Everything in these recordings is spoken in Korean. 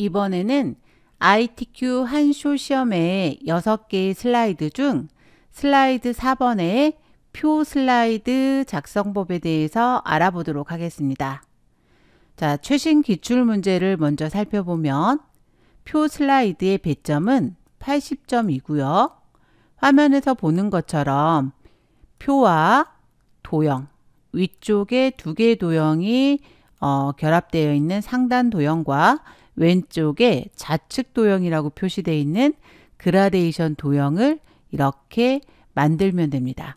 이번에는 ITQ 한쇼 시험의 6개의 슬라이드 중 슬라이드 4번의 표 슬라이드 작성법에 대해서 알아보도록 하겠습니다. 자, 최신 기출 문제를 먼저 살펴보면 표 슬라이드의 배점은 80점이고요. 화면에서 보는 것처럼 표와 도형, 위쪽에 2개의 도형이 결합되어 있는 상단 도형과 왼쪽에 좌측 도형이라고 표시되어 있는 그라데이션 도형을 이렇게 만들면 됩니다.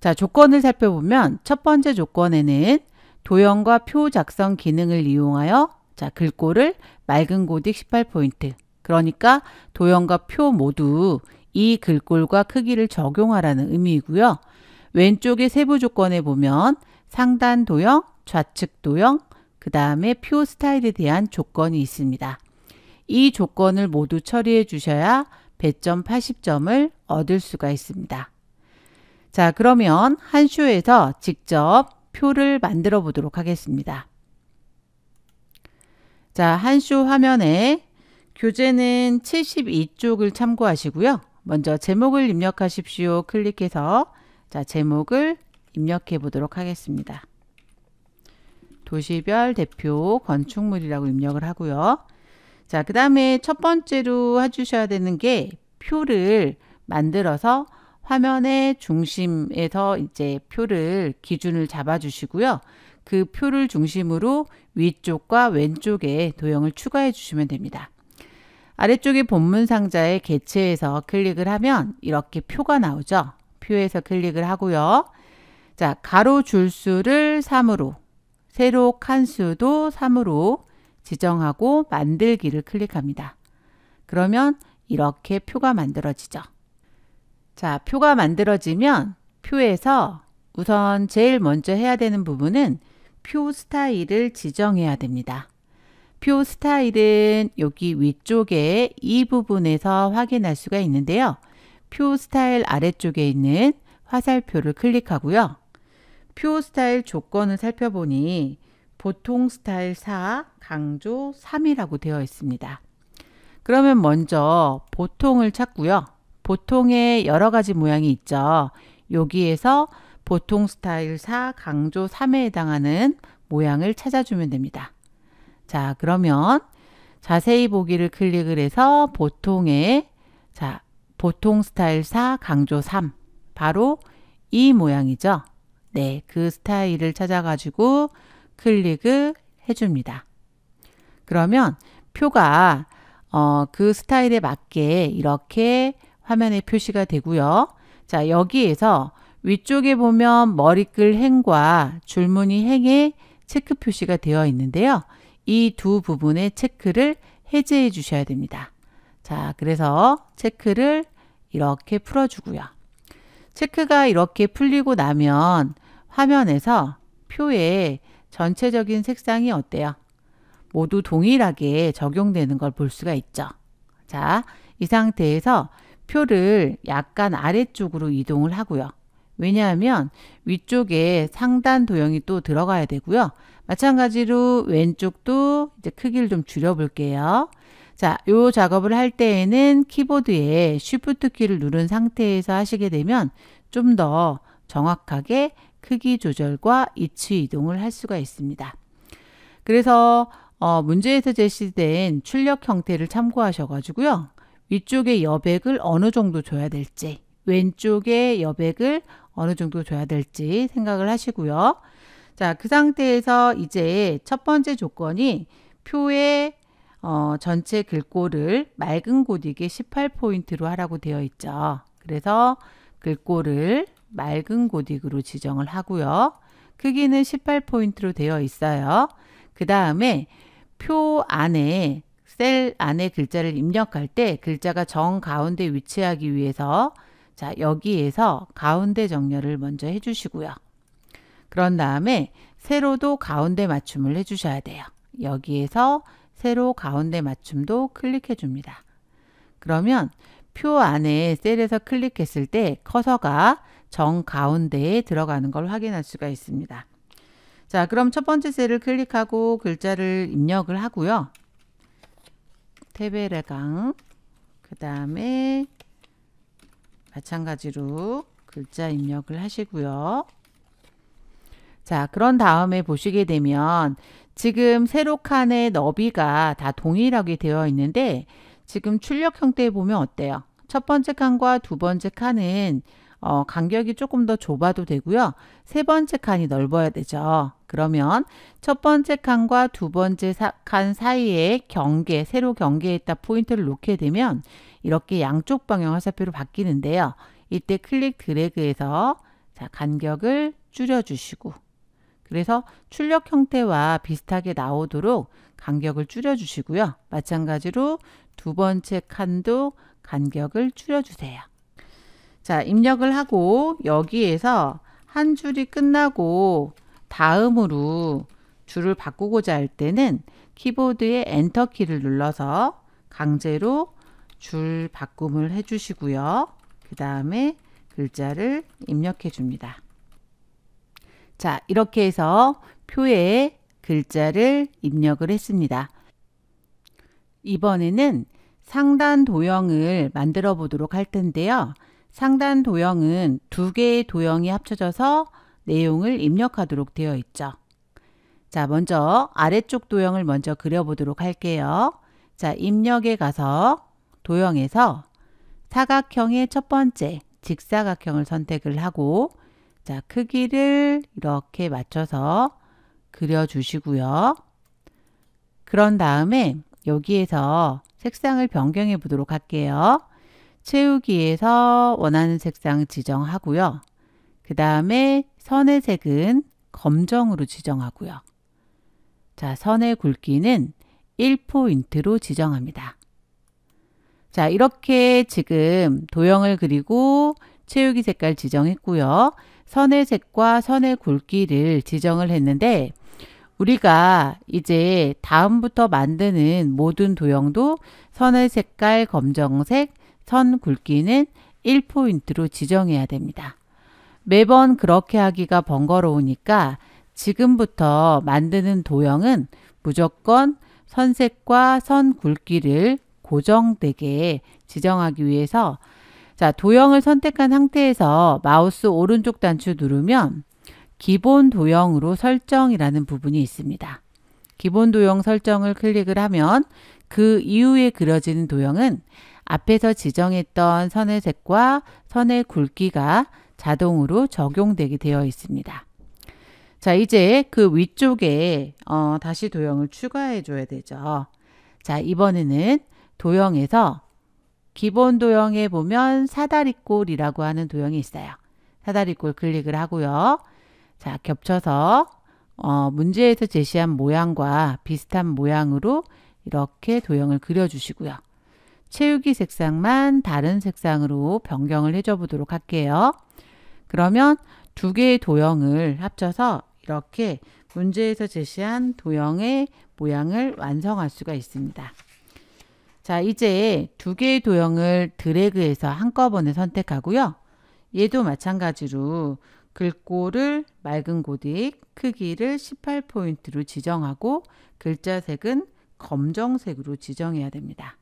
자, 조건을 살펴보면 첫 번째 조건에는 도형과 표 작성 기능을 이용하여 글꼴을 맑은 고딕 18포인트, 그러니까 도형과 표 모두 이 글꼴과 크기를 적용하라는 의미이고요. 왼쪽의 세부 조건에 보면 상단 도형, 좌측 도형, 그 다음에 표 스타일에 대한 조건이 있습니다. 이 조건을 모두 처리해 주셔야 배점 80점을 얻을 수가 있습니다. 자, 그러면 한쇼에서 직접 표를 만들어 보도록 하겠습니다. 자, 한쇼 화면에 교재는 72쪽을 참고하시고요. 먼저 제목을 입력하십시오. 클릭해서 제목을 입력해 보도록 하겠습니다. 도시별 대표 건축물이라고 입력을 하고요. 자, 그 다음에 첫 번째로 해주셔야 되는 게 표를 만들어서 화면의 중심에서 이제 표를 기준을 잡아 주시고요. 그 표를 중심으로 위쪽과 왼쪽에 도형을 추가해 주시면 됩니다. 아래쪽에 본문 상자에 개체에서 클릭을 하면 이렇게 표가 나오죠. 표에서 클릭을 하고요. 자, 가로 줄수를 3으로, 세로 칸수도 3으로 지정하고 만들기를 클릭합니다. 그러면 이렇게 표가 만들어지죠. 자, 표가 만들어지면 표에서 우선 제일 먼저 해야 되는 부분은 표 스타일을 지정해야 됩니다. 표 스타일은 여기 위쪽에 이 부분에서 확인할 수가 있는데요. 표 스타일 아래쪽에 있는 화살표를 클릭하고요. 표 스타일 조건을 살펴보니 보통 스타일 4, 강조 3이라고 되어 있습니다. 그러면 먼저 보통을 찾고요. 보통에 여러 가지 모양이 있죠. 여기에서 보통 스타일 4, 강조 3에 해당하는 모양을 찾아주면 됩니다. 자, 그러면 자세히 보기를 클릭을 해서 보통에 보통 스타일 4, 강조 3, 바로 이 모양이죠. 네, 그 스타일을 찾아가지고 클릭을 해줍니다. 그러면 표가 그 스타일에 맞게 이렇게 화면에 표시가 되고요. 자, 여기에서 위쪽에 보면 머리글 행과 줄무늬 행에 체크 표시가 되어 있는데요. 이 두 부분의 체크를 해제해 주셔야 됩니다. 자, 그래서 체크를 이렇게 풀어주고요. 체크가 이렇게 풀리고 나면 화면에서 표의 전체적인 색상이 어때요? 모두 동일하게 적용되는 걸 볼 수가 있죠. 자, 이 상태에서 표를 약간 아래쪽으로 이동을 하고요. 왜냐하면 위쪽에 상단 도형이 또 들어가야 되고요. 마찬가지로 왼쪽도 이제 크기를 좀 줄여 볼게요. 자, 요 작업을 할 때에는 키보드에 Shift 키를 누른 상태에서 하시게 되면 좀 더 정확하게 크기 조절과 위치 이동을 할 수가 있습니다. 그래서 문제에서 제시된 출력 형태를 참고하셔가지고요. 위쪽에 여백을 어느 정도 줘야 될지, 왼쪽에 여백을 어느 정도 줘야 될지 생각을 하시고요. 자, 그 상태에서 이제 첫 번째 조건이 표의 전체 글꼴을 맑은 고딕에 18포인트로 하라고 되어 있죠. 그래서 글꼴을 맑은 고딕으로 지정을 하고요. 크기는 18포인트로 되어 있어요. 그 다음에 표 안에 셀 안에 글자를 입력할 때 글자가 정 가운데 위치하기 위해서 자, 여기에서 가운데 정렬을 먼저 해주시고요. 그런 다음에 세로도 가운데 맞춤을 해주셔야 돼요. 여기에서 세로 가운데 맞춤도 클릭해 줍니다. 그러면 표 안에 셀에서 클릭했을 때 커서가 정 가운데에 들어가는 걸 확인할 수가 있습니다. 자, 그럼 첫 번째 셀을 클릭하고 글자를 입력을 하고요. 세베레강. 그 다음에 마찬가지로 글자 입력을 하시고요. 자, 그런 다음에 보시게 되면 지금 세로 칸의 너비가 다 동일하게 되어 있는데 지금 출력 형태에 보면 어때요? 첫 번째 칸과 두 번째 칸은 간격이 조금 더 좁아도 되고요. 세 번째 칸이 넓어야 되죠. 그러면 첫 번째 칸과 두 번째 칸 사이에 경계, 세로 경계에다 포인트를 놓게 되면 이렇게 양쪽 방향 화살표로 바뀌는데요. 이때 클릭 드래그해서 자, 간격을 줄여주시고 그래서 출력 형태와 비슷하게 나오도록 간격을 줄여주시고요. 마찬가지로 두 번째 칸도 간격을 줄여주세요. 자, 입력을 하고 여기에서 한 줄이 끝나고 다음으로 줄을 바꾸고자 할 때는 키보드의 엔터 키를 눌러서 강제로 줄 바꿈을 해주시고요. 그 다음에 글자를 입력해 줍니다. 자, 이렇게 해서 표에 글자를 입력을 했습니다. 이번에는 상단 도형을 만들어 보도록 할 텐데요. 상단 도형은 두 개의 도형이 합쳐져서 내용을 입력하도록 되어 있죠. 자, 먼저 아래쪽 도형을 먼저 그려보도록 할게요. 자, 입력에 가서 도형에서 사각형의 첫 번째 직사각형을 선택을 하고 자, 크기를 이렇게 맞춰서 그려주시고요. 그런 다음에 여기에서 색상을 변경해 보도록 할게요. 채우기에서 원하는 색상 지정하고요. 그 다음에 선의 색은 검정으로 지정하고요. 자, 선의 굵기는 1포인트로 지정합니다. 자, 이렇게 지금 도형을 그리고 채우기 색깔 지정했고요. 선의 색과 선의 굵기를 지정을 했는데 우리가 이제 다음부터 만드는 모든 도형도 선의 색깔 검정색, 선 굵기는 1포인트로 지정해야 됩니다. 매번 그렇게 하기가 번거로우니까 지금부터 만드는 도형은 무조건 선색과 선 굵기를 고정되게 지정하기 위해서 자, 도형을 선택한 상태에서 마우스 오른쪽 단추 누르면 기본 도형으로 설정이라는 부분이 있습니다. 기본 도형 설정을 클릭을 하면 그 이후에 그려지는 도형은 앞에서 지정했던 선의 색과 선의 굵기가 자동으로 적용되게 되어 있습니다. 자, 이제 그 위쪽에 다시 도형을 추가해 줘야 되죠. 자, 이번에는 도형에서 기본 도형에 보면 사다리꼴이라고 하는 도형이 있어요. 사다리꼴 클릭을 하고요. 자, 겹쳐서 문제에서 제시한 모양과 비슷한 모양으로 이렇게 도형을 그려주시고요. 채우기 색상만 다른 색상으로 변경을 해줘 보도록 할게요. 그러면 두 개의 도형을 합쳐서 이렇게 문제에서 제시한 도형의 모양을 완성할 수가 있습니다. 자, 이제 두 개의 도형을 드래그해서 한꺼번에 선택하고요. 얘도 마찬가지로 글꼴을 맑은 고딕, 크기를 18포인트로 지정하고 글자 색은 검정색으로 지정해야 됩니다.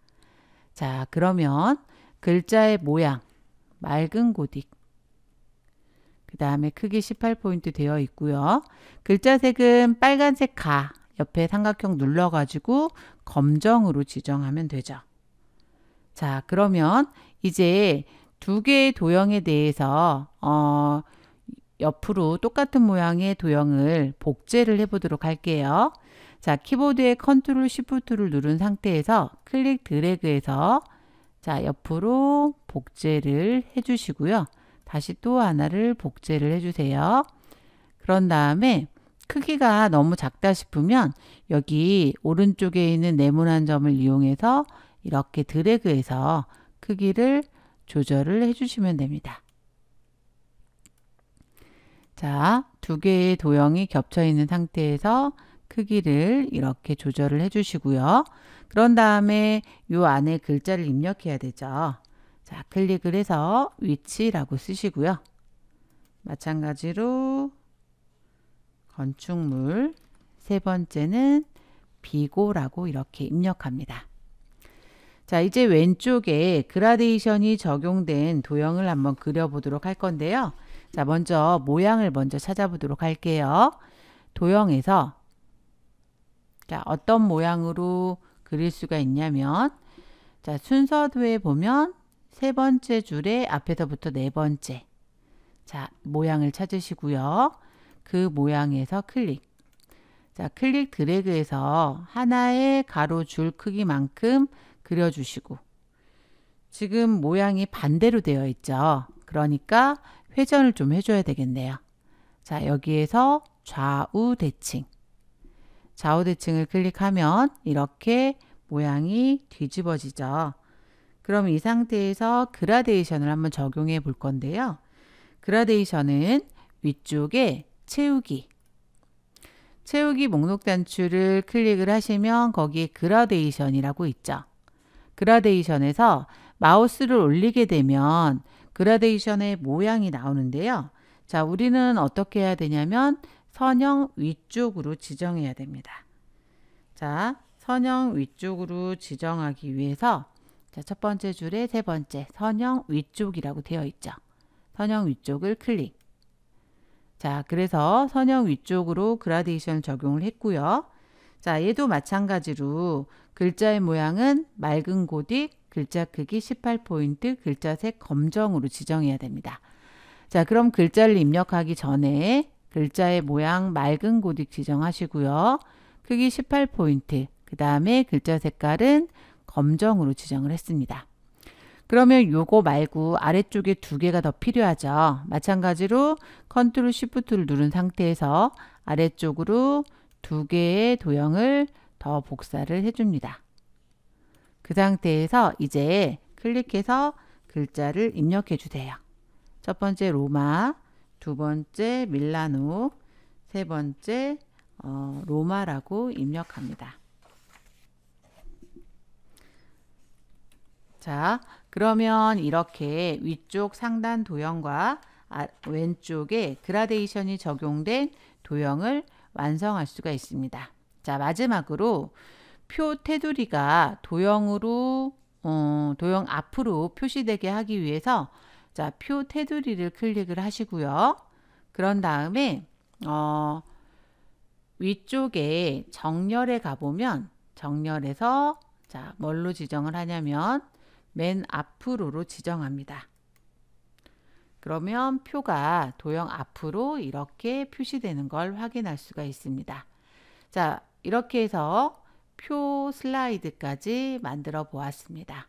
자, 그러면 글자의 모양, 맑은 고딕, 그 다음에 크기 18포인트 되어 있고요. 글자 색은 빨간색 가, 옆에 삼각형 눌러가지고 검정으로 지정하면 되죠. 자, 그러면 이제 두 개의 도형에 대해서 옆으로 똑같은 모양의 도형을 복제를 해보도록 할게요. 자, 키보드의 컨트롤 시프트를 누른 상태에서 클릭 드래그해서 자, 옆으로 복제를 해주시고요. 다시 또 하나를 복제를 해주세요. 그런 다음에 크기가 너무 작다 싶으면 여기 오른쪽에 있는 네모난 점을 이용해서 이렇게 드래그해서 크기를 조절을 해주시면 됩니다. 자, 두 개의 도형이 겹쳐 있는 상태에서 크기를 이렇게 조절을 해주시고요. 그런 다음에 이 안에 글자를 입력해야 되죠. 자, 클릭을 해서 위치라고 쓰시고요. 마찬가지로 건축물, 세 번째는 비고라고 이렇게 입력합니다. 자, 이제 왼쪽에 그라데이션이 적용된 도형을 한번 그려보도록 할 건데요. 자, 먼저 모양을 먼저 찾아보도록 할게요. 도형에서 자, 어떤 모양으로 그릴 수가 있냐면 자, 순서도에 보면 세 번째 줄에 앞에서부터 네 번째 자, 모양을 찾으시고요. 그 모양에서 클릭. 자, 클릭 드래그해서 하나의 가로 줄 크기만큼 그려주시고 지금 모양이 반대로 되어 있죠. 그러니까 회전을 좀 해줘야 되겠네요. 자, 여기에서 좌우 대칭. 좌우 대칭을 클릭하면 이렇게 모양이 뒤집어지죠. 그럼 이 상태에서 그라데이션을 한번 적용해 볼 건데요. 그라데이션은 위쪽에 채우기. 채우기 목록 단추를 클릭을 하시면 거기에 그라데이션이라고 있죠. 그라데이션에서 마우스를 올리게 되면 그라데이션의 모양이 나오는데요. 자, 우리는 어떻게 해야 되냐면 선형 위쪽으로 지정해야 됩니다. 자, 선형 위쪽으로 지정하기 위해서 자, 첫 번째 줄에 세 번째 선형 위쪽이라고 되어 있죠. 선형 위쪽을 클릭. 자, 그래서 선형 위쪽으로 그라데이션 적용을 했고요. 자, 얘도 마찬가지로 글자의 모양은 맑은 고딕, 글자 크기 18포인트, 글자색 검정으로 지정해야 됩니다. 자, 그럼 글자를 입력하기 전에 글자의 모양 맑은 고딕 지정하시고요. 크기 18포인트, 그 다음에 글자 색깔은 검정으로 지정을 했습니다. 그러면 요거 말고 아래쪽에 두 개가 더 필요하죠. 마찬가지로 컨트롤 시프트를 누른 상태에서 아래쪽으로 두 개의 도형을 더 복사를 해줍니다. 그 상태에서 이제 클릭해서 글자를 입력해 주세요. 첫 번째 로마, 두 번째 밀라노, 세 번째 로마라고 입력합니다. 자, 그러면 이렇게 위쪽 상단 도형과 왼쪽에 그라데이션이 적용된 도형을 완성할 수가 있습니다. 자, 마지막으로 표 테두리가 도형으로 도형 앞으로 표시되게 하기 위해서 자, 표 테두리를 클릭을 하시고요. 그런 다음에 위쪽에 정렬에 가보면 정렬에서 자, 뭘로 지정을 하냐면 맨 앞으로로 지정합니다. 그러면 표가 도형 앞으로 이렇게 표시되는 걸 확인할 수가 있습니다. 자, 이렇게 해서 표 슬라이드까지 만들어 보았습니다.